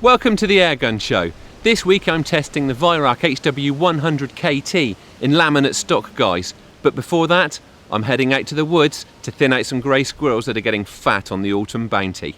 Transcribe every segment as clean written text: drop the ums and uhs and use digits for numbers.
Welcome to the Airgun Show. This week I'm testing the Weihrauch HW100 KT in laminate stock guys. But before that, I'm heading out to the woods to thin out some grey squirrels that are getting fat on the autumn bounty.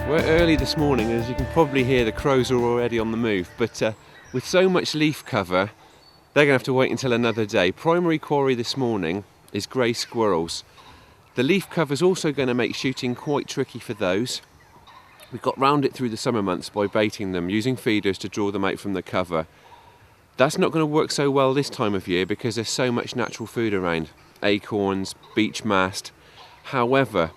We're early this morning, as you can probably hear the crows are already on the move, but with so much leaf cover they're going to have to wait until another day. Primary quarry this morning is grey squirrels. The leaf cover is also going to make shooting quite tricky for those. We got round it through the summer months by baiting them, using feeders to draw them out from the cover. That's not going to work so well this time of year because there's so much natural food around, acorns, beech mast. However,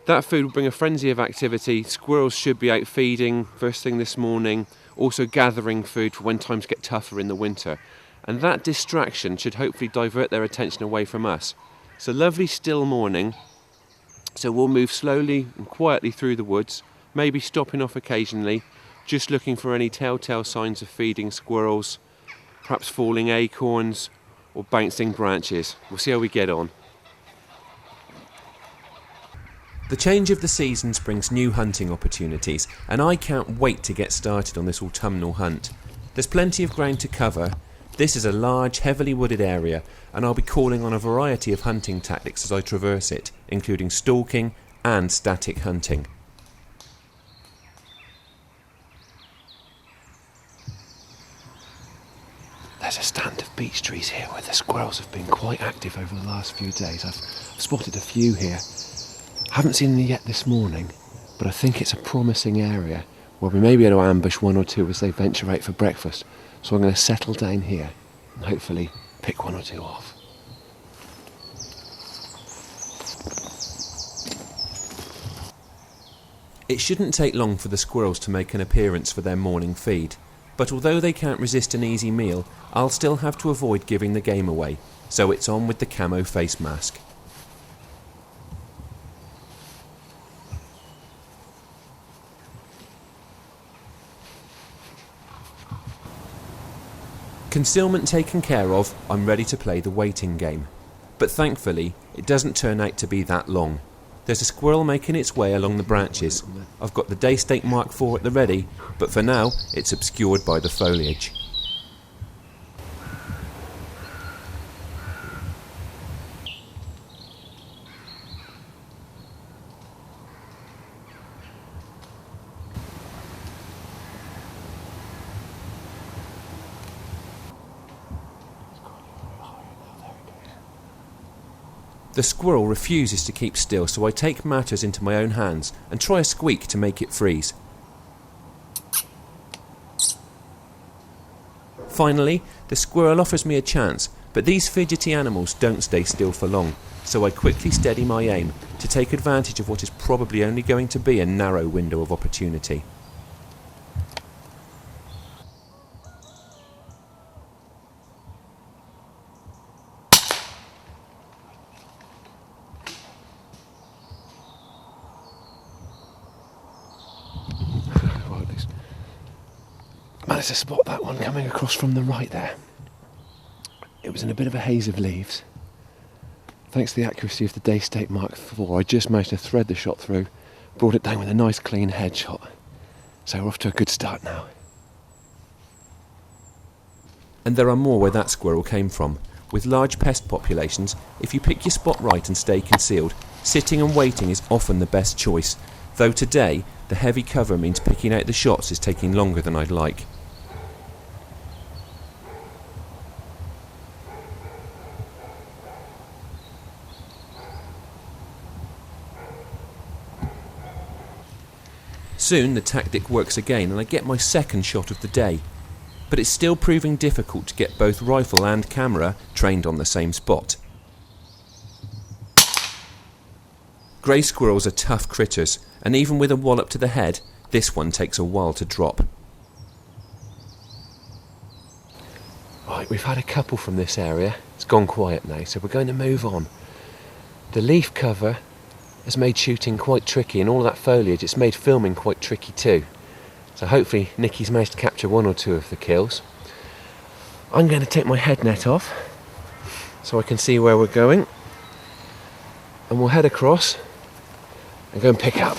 that food will bring a frenzy of activity. Squirrels should be out feeding first thing this morning, also gathering food for when times get tougher in the winter. And that distraction should hopefully divert their attention away from us. It's a lovely still morning, so we'll move slowly and quietly through the woods, maybe stopping off occasionally, just looking for any telltale signs of feeding squirrels, perhaps falling acorns or bouncing branches. We'll see how we get on. The change of the seasons brings new hunting opportunities, and I can't wait to get started on this autumnal hunt. There's plenty of ground to cover. This is a large, heavily wooded area, and I'll be calling on a variety of hunting tactics as I traverse it, including stalking and static hunting. There's a stand of beech trees here where the squirrels have been quite active over the last few days. I've spotted a few here. Haven't seen any yet this morning, but I think it's a promising area where we may be able to ambush one or two as they venture out for breakfast. So I'm going to settle down here and hopefully pick one or two off. It shouldn't take long for the squirrels to make an appearance for their morning feed, but although they can't resist an easy meal, I'll still have to avoid giving the game away, so it's on with the camo face mask. Concealment taken care of, I'm ready to play the waiting game. But thankfully, it doesn't turn out to be that long. There's a squirrel making its way along the branches. I've got the day stake Mark IV at the ready, but for now, it's obscured by the foliage. The squirrel refuses to keep still, so I take matters into my own hands and try a squeak to make it freeze. Finally, the squirrel offers me a chance, but these fidgety animals don't stay still for long, so I quickly steady my aim to take advantage of what is probably only going to be a narrow window of opportunity. Managed to spot that one coming across from the right there. It was in a bit of a haze of leaves. Thanks to the accuracy of the day stake Mark IV, I just managed to thread the shot through, brought it down with a nice clean headshot. So we're off to a good start now. And there are more where that squirrel came from. With large pest populations, if you pick your spot right and stay concealed, sitting and waiting is often the best choice, though today the heavy cover means picking out the shots is taking longer than I'd like. Soon the tactic works again and I get my second shot of the day. But it's still proving difficult to get both rifle and camera trained on the same spot. Grey squirrels are tough critters, and even with a wallop to the head, this one takes a while to drop. Right, we've had a couple from this area. It's gone quiet now, so we're going to move on. The leaf cover has made shooting quite tricky, and all of that foliage, it's made filming quite tricky too. So hopefully Nicky's managed to capture one or two of the kills. I'm going to take my head net off so I can see where we're going, and we'll head across and go and pick up.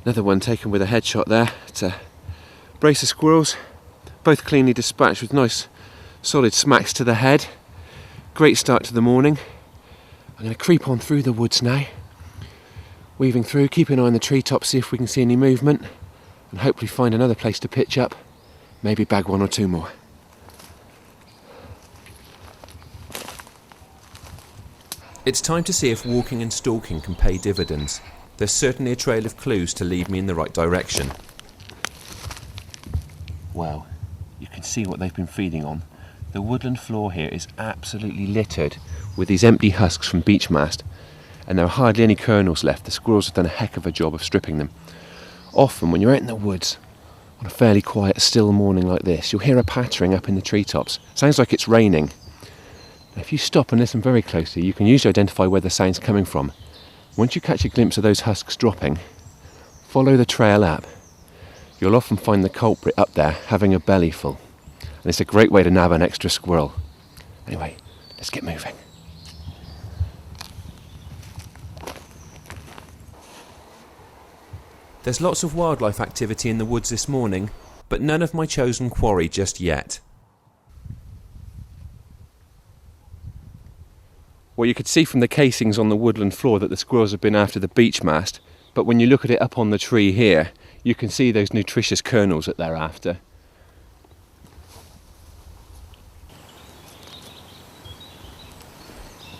Another one taken with a headshot there. It's a brace of squirrels, both cleanly dispatched with nice solid smacks to the head. Great start to the morning. I'm going to creep on through the woods now, weaving through, keep an eye on the treetops, see if we can see any movement, and hopefully find another place to pitch up, maybe bag one or two more. It's time to see if walking and stalking can pay dividends. There's certainly a trail of clues to lead me in the right direction. Well, you can see what they've been feeding on. The woodland floor here is absolutely littered with these empty husks from beech mast, and there are hardly any kernels left. The squirrels have done a heck of a job of stripping them. Often when you're out in the woods on a fairly quiet, still morning like this, you'll hear a pattering up in the treetops. Sounds like it's raining. Now, if you stop and listen very closely, you can usually identify where the sound's coming from. Once you catch a glimpse of those husks dropping, follow the trail up. You'll often find the culprit up there having a bellyful, and it's a great way to nab an extra squirrel. Anyway, let's get moving. There's lots of wildlife activity in the woods this morning, but none of my chosen quarry just yet. Well, you could see from the casings on the woodland floor that the squirrels have been after the beech mast, but when you look at it up on the tree here, you can see those nutritious kernels that they're after.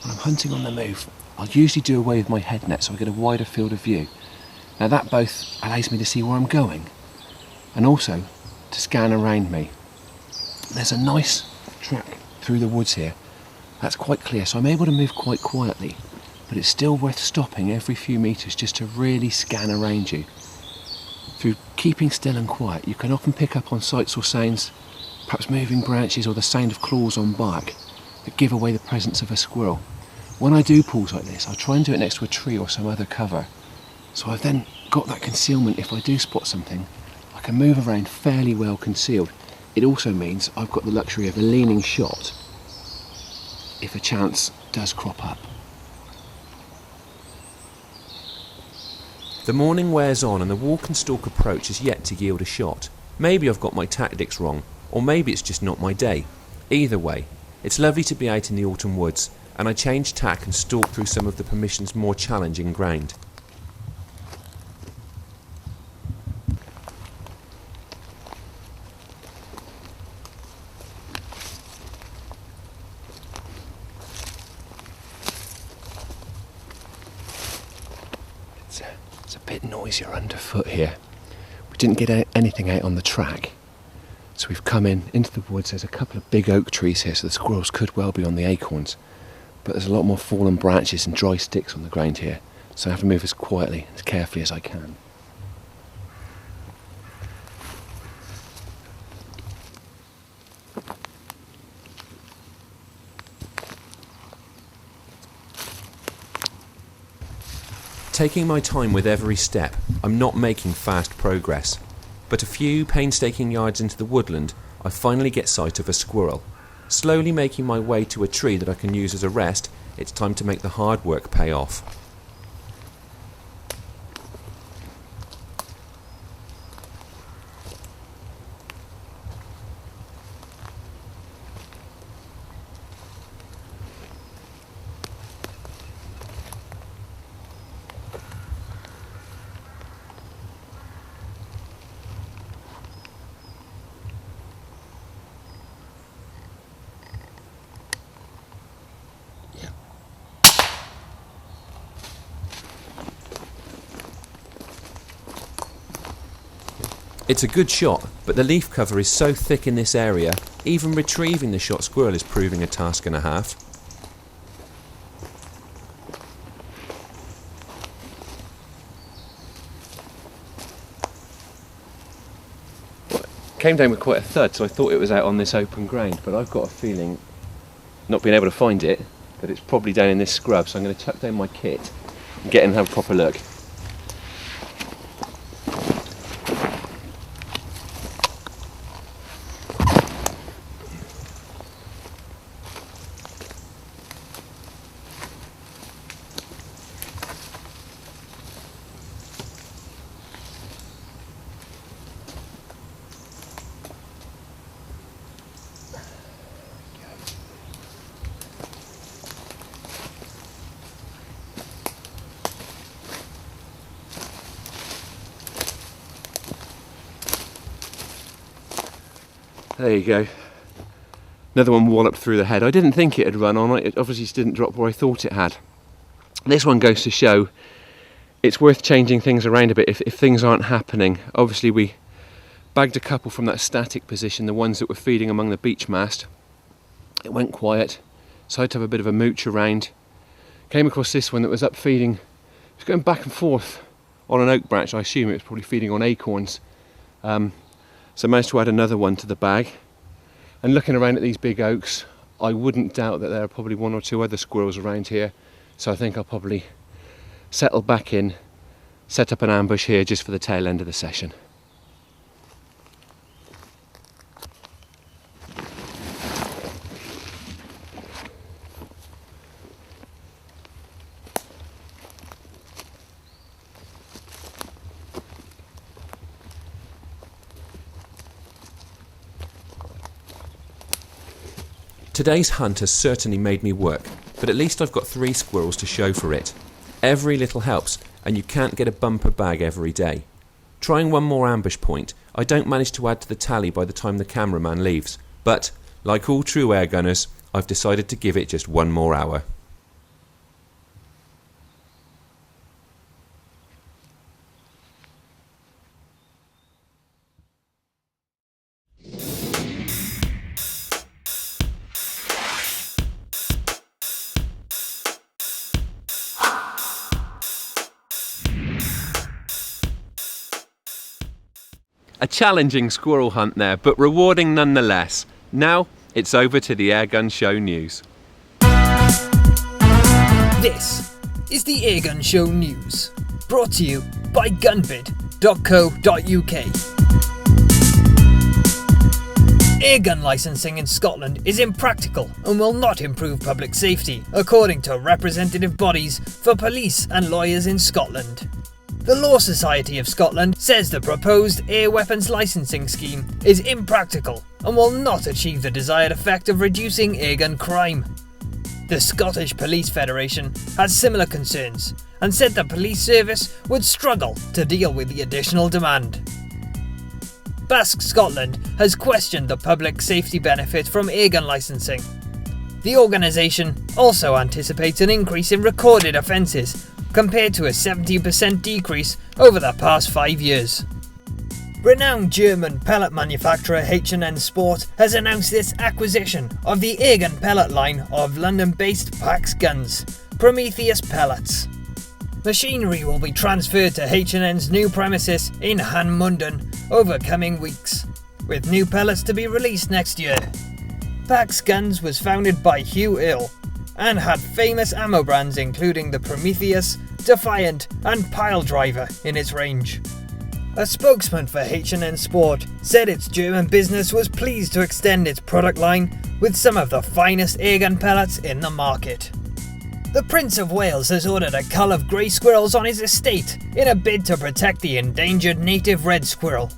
When I'm hunting on the move, I'll usually do away with my head net so I get a wider field of view. Now that both allows me to see where I'm going and also to scan around me. There's a nice track through the woods here. That's quite clear, so I'm able to move quite quietly, but it's still worth stopping every few metres just to really scan around you. Through keeping still and quiet, you can often pick up on sights or sounds, perhaps moving branches or the sound of claws on bark, that give away the presence of a squirrel. When I do pulls like this, I try and do it next to a tree or some other cover, so I've then got that concealment. If I do spot something, I can move around fairly well concealed. It also means I've got the luxury of a leaning shot if a chance does crop up. The morning wears on and the walk and stalk approach is yet to yield a shot. Maybe I've got my tactics wrong, or maybe it's just not my day. Either way, it's lovely to be out in the autumn woods, and I change tack and stalk through some of the permission's more challenging ground. It's a bit noisier underfoot here. We didn't get anything out on the track, so we've come into the woods. There's a couple of big oak trees here, so the squirrels could well be on the acorns, but there's a lot more fallen branches and dry sticks on the ground here, so I have to move as quietly, as carefully as I can. Taking my time with every step, I'm not making fast progress. But a few painstaking yards into the woodland, I finally get sight of a squirrel. Slowly making my way to a tree that I can use as a rest, it's time to make the hard work pay off. It's a good shot, but the leaf cover is so thick in this area, even retrieving the shot squirrel is proving a task and a half. Came down with quite a thud, so I thought it was out on this open ground, but I've got a feeling, not being able to find it, that it's probably down in this scrub, so I'm going to tuck down my kit and get in and have a proper look. There you go. Another one walloped through the head. I didn't think it had run on. It obviously didn't drop where I thought it had. This one goes to show it's worth changing things around a bit if things aren't happening. Obviously we bagged a couple from that static position, the ones that were feeding among the beech mast. It went quiet, so I had to have a bit of a mooch around. Came across this one that was up feeding. It was going back and forth on an oak branch. I assume it was probably feeding on acorns. So I managed to add another one to the bag. And looking around at these big oaks, I wouldn't doubt that there are probably one or two other squirrels around here. So I think I'll probably settle back in, set up an ambush here just for the tail end of the session. Today's hunt has certainly made me work, but at least I've got 3 squirrels to show for it. Every little helps, and you can't get a bumper bag every day. Trying one more ambush point, I don't manage to add to the tally by the time the cameraman leaves, but, like all true air gunners, I've decided to give it just one more hour. A challenging squirrel hunt there, but rewarding nonetheless. Now, it's over to the Airgun Show news. This is the Airgun Show news, brought to you by gunbid.co.uk. Airgun licensing in Scotland is impractical and will not improve public safety, according to representative bodies for police and lawyers in Scotland. The Law Society of Scotland says the proposed air weapons licensing scheme is impractical and will not achieve the desired effect of reducing airgun crime. The Scottish Police Federation has similar concerns and said the police service would struggle to deal with the additional demand. Basque Scotland has questioned the public safety benefit from airgun licensing. The organisation also anticipates an increase in recorded offences compared to a 70% decrease over the past 5 years. Renowned German pellet manufacturer H&N Sport has announced its acquisition of the airgun pellet line of London-based Pax Guns, Prometheus Pellets. Machinery will be transferred to H&N's new premises in Hanmunden over coming weeks, with new pellets to be released next year. Pax Guns was founded by Hugh Earl and had famous ammo brands including the Prometheus, Defiant and Piledriver in its range. A spokesman for H&N Sport said its German business was pleased to extend its product line with some of the finest airgun pellets in the market. The Prince of Wales has ordered a cull of grey squirrels on his estate in a bid to protect the endangered native red squirrel.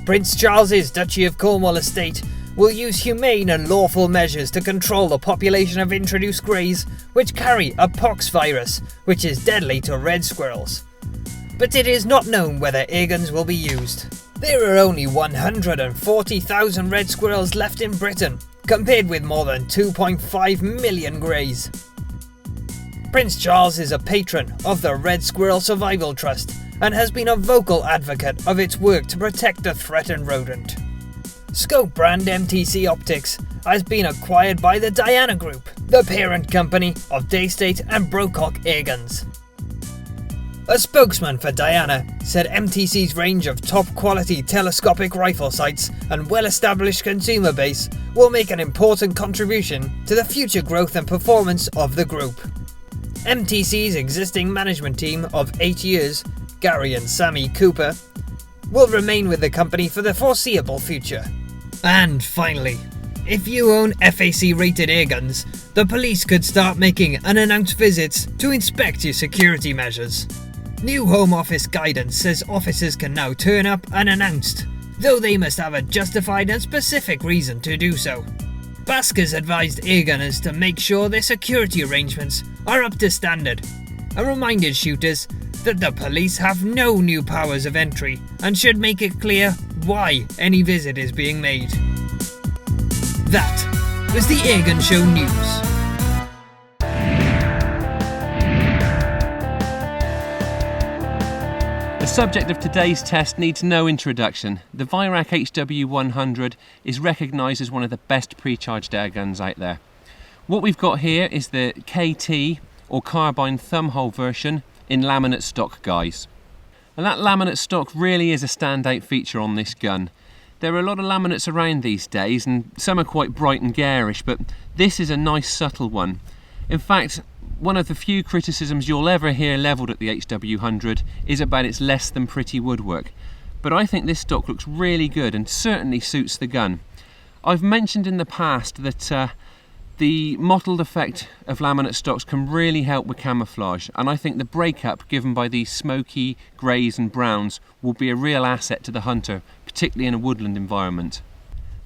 Prince Charles's Duchy of Cornwall estate will use humane and lawful measures to control the population of introduced greys which carry a pox virus which is deadly to red squirrels. But it is not known whether airguns will be used. There are only 140,000 red squirrels left in Britain, compared with more than 2.5 million greys. Prince Charles is a patron of the Red Squirrel Survival Trust and has been a vocal advocate of its work to protect the threatened rodent. Scope brand MTC Optics has been acquired by the Diana Group, the parent company of Daystate and Brocock Airguns. A spokesman for Diana said MTC's range of top-quality telescopic rifle sights and well-established consumer base will make an important contribution to the future growth and performance of the group. MTC's existing management team of 8 years, Gary and Sammy Cooper, will remain with the company for the foreseeable future. And finally, if you own FAC-rated airguns, the police could start making unannounced visits to inspect your security measures. New Home Office guidance says officers can now turn up unannounced, though they must have a justified and specific reason to do so. Baskers advised airgunners to make sure their security arrangements are up to standard, and reminded shooters that the police have no new powers of entry and should make it clear why any visit is being made. That was the Airgun Show news. The subject of today's test needs no introduction. The Weihrauch HW100 is recognised as one of the best pre-charged airguns out there. What we've got here is the KT or carbine thumbhole version in laminate stock, guys. And that laminate stock really is a standout feature on this gun. There are a lot of laminates around these days and some are quite bright and garish, but this is a nice subtle one. In fact, one of the few criticisms you'll ever hear levelled at the HW100 is about its less than pretty woodwork. But I think this stock looks really good and certainly suits the gun. I've mentioned in the past that the mottled effect of laminate stocks can really help with camouflage, and I think the breakup given by these smoky greys and browns will be a real asset to the hunter, particularly in a woodland environment.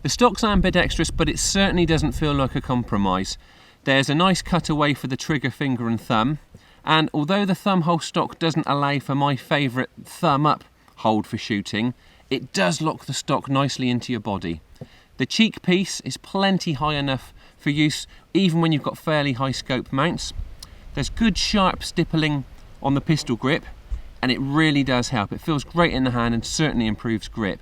The stock's ambidextrous, but it certainly doesn't feel like a compromise. There's a nice cutaway for the trigger finger and thumb, and although the thumb hole stock doesn't allow for my favourite thumb up hold for shooting, it does lock the stock nicely into your body. The cheek piece is plenty high enough for use even when you've got fairly high scope mounts. There's good sharp stippling on the pistol grip, and it really does help. It feels great in the hand and certainly improves grip.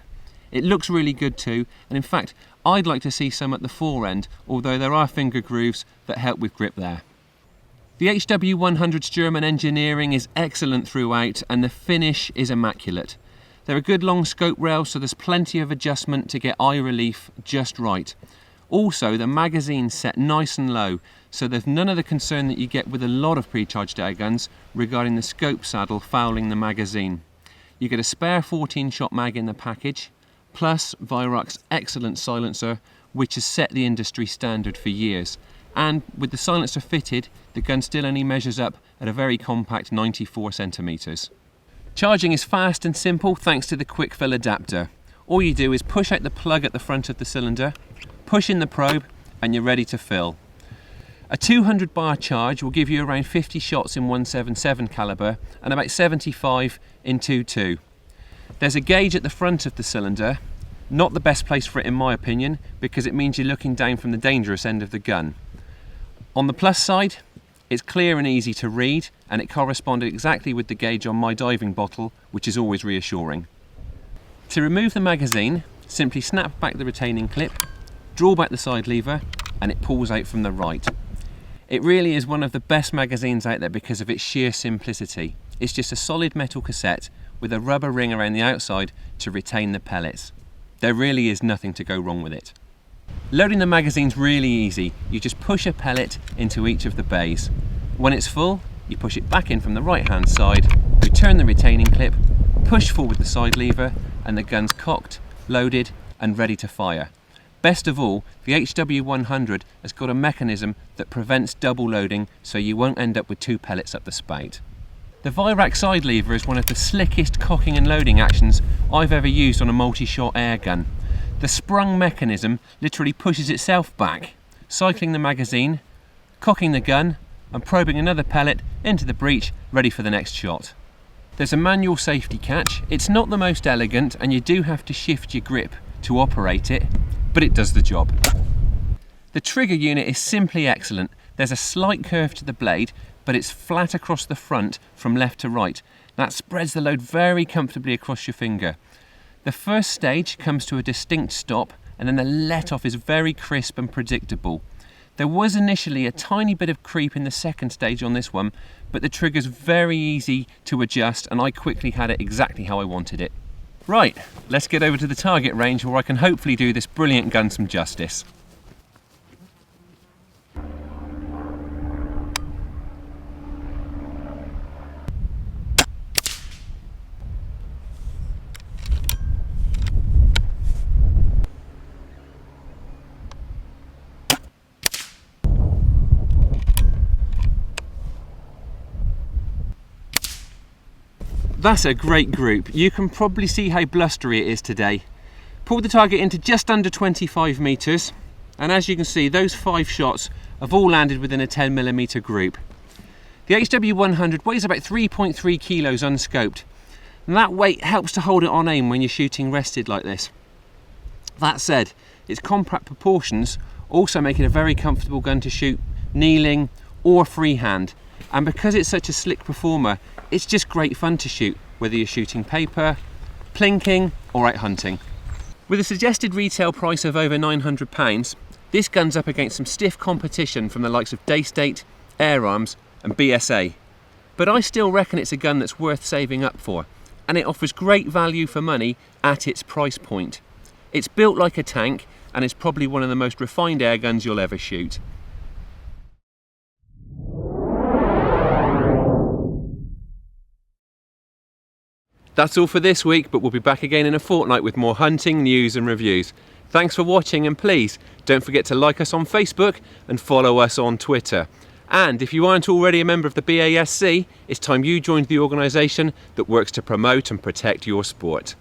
It looks really good too, and in fact I'd like to see some at the fore end, although there are finger grooves that help with grip there. The HW100's German engineering is excellent throughout and the finish is immaculate. There are good long scope rails, so there's plenty of adjustment to get eye relief just right. Also, the magazine's set nice and low, so there's none of the concern that you get with a lot of pre-charged airguns regarding the scope saddle fouling the magazine. You get a spare 14-shot mag in the package, plus Weihrauch's excellent silencer, which has set the industry standard for years. And with the silencer fitted, the gun still only measures up at a very compact 94 centimetres. Charging is fast and simple thanks to the quick fill adapter. All you do is push out the plug at the front of the cylinder, push in the probe, and you're ready to fill. A 200 bar charge will give you around 50 shots in 177 calibre and about 75 in 22. There's a gauge at the front of the cylinder, not the best place for it in my opinion, because it means you're looking down from the dangerous end of the gun. On the plus side, it's clear and easy to read, and it corresponded exactly with the gauge on my diving bottle, which is always reassuring. To remove the magazine, simply snap back the retaining clip, draw back the side lever, and it pulls out from the right. It really is one of the best magazines out there because of its sheer simplicity. It's just a solid metal cassette with a rubber ring around the outside to retain the pellets. There really is nothing to go wrong with it. Loading the magazine's really easy. You just push a pellet into each of the bays. When it's full, you push it back in from the right hand side, return the retaining clip, push forward the side lever, and the gun's cocked, loaded, and ready to fire. Best of all, the HW100 has got a mechanism that prevents double loading, so you won't end up with 2 pellets up the spout. The Weihrauch side lever is one of the slickest cocking and loading actions I've ever used on a multi-shot airgun. The sprung mechanism literally pushes itself back, cycling the magazine, cocking the gun, and probing another pellet into the breech, ready for the next shot. There's a manual safety catch. It's not the most elegant, and you do have to shift your grip to operate it, but it does the job. The trigger unit is simply excellent. There's a slight curve to the blade, but it's flat across the front from left to right. That spreads the load very comfortably across your finger. The first stage comes to a distinct stop, and then the let-off is very crisp and predictable. There was initially a tiny bit of creep in the second stage on this one, but the trigger's very easy to adjust, and I quickly had it exactly how I wanted it. Right, let's get over to the target range where I can hopefully do this brilliant gun some justice. That's a great group. You can probably see how blustery it is today. Pulled the target into just under 25 metres, and as you can see, those 5 shots have all landed within a 10mm group. The HW100 weighs about 3.3 kilos unscoped, and that weight helps to hold it on aim when you're shooting rested like this. That said, its compact proportions also make it a very comfortable gun to shoot kneeling or freehand, and because it's such a slick performer, it's just great fun to shoot, whether you're shooting paper, plinking or out hunting. With a suggested retail price of over £900, this gun's up against some stiff competition from the likes of Daystate, Air Arms and BSA. But I still reckon it's a gun that's worth saving up for, and it offers great value for money at its price point. It's built like a tank, and it's probably one of the most refined air guns you'll ever shoot. That's all for this week, but we'll be back again in a fortnight with more hunting, news and reviews. Thanks for watching, and please don't forget to like us on Facebook and follow us on Twitter. And if you aren't already a member of the BASC, it's time you joined the organisation that works to promote and protect your sport.